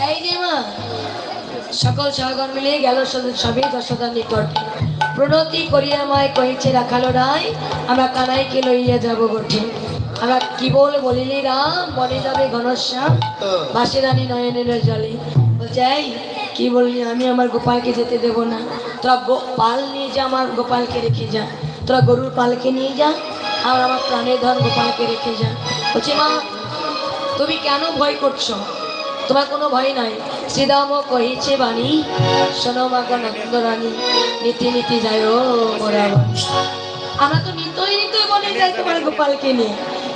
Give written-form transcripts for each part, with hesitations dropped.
এই যে মা সকল সহগণ মিলে গেল সবই দশদার নিকট প্রণতি করিয়া মায় কহিছে রাখালো রায় আমরা কানাইকে লইয়া যাব গোঠে আমরা কি বলিলি রাম বনে যাবে ঘনশ্যাম বাসে রানী নয়নের জলে বলছে এই কি বললি আমি আমার গোপালকে যেতে দেব না তোরা পাল নিয়ে যা আমার গোপালকে রেখে যা তোরা গরুর পালকে নিয়ে যা আর আমার প্রাণের ধর গোপালকে রেখে যা বলছে মা তুমি কেন ভয় করছো তোমার কোনো ভয় নাই শ্রীরাম কহিছে বাণী শোনো মা নন্দ রানী নীতি নীতি যায় ও মোরা আমরা তো নিতই বলে যাই তোমার গোপালকে নিয়ে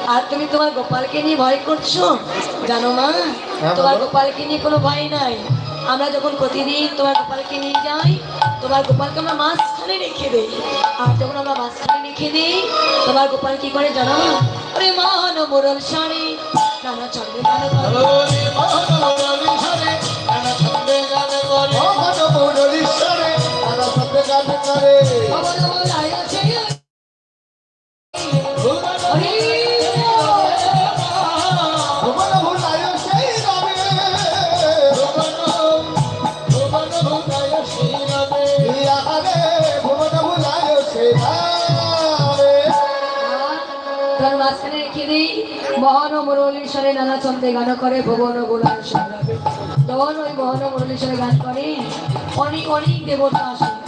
আর তুমি তোমার গোপালকে নিয়ে ভয় করছো জানো মা তোমার গোপালকে নিয়ে কোনো ভয় নাই আমরা যখন প্রতিদিন তোমার গোপালকে নিয়ে যাই তোমার গোপালকে আমরা মাঝখানে রেখে দেই আর যখন আমরা মাঝখানে রেখে দিই তোমার গোপাল কি করে জানো ওরে মান মোরল শাড়ি নানা ছন্দে গান করে মাঝখানে রেখে দিই মহান ও মুরলীশ্বরে নানা ছন্দে গান করে ভুবন ও গোলার সংগ্রামে তখন ওই মহান ও মুরলীশ্বরে গান করে অনেক অনেক দেবতা আসে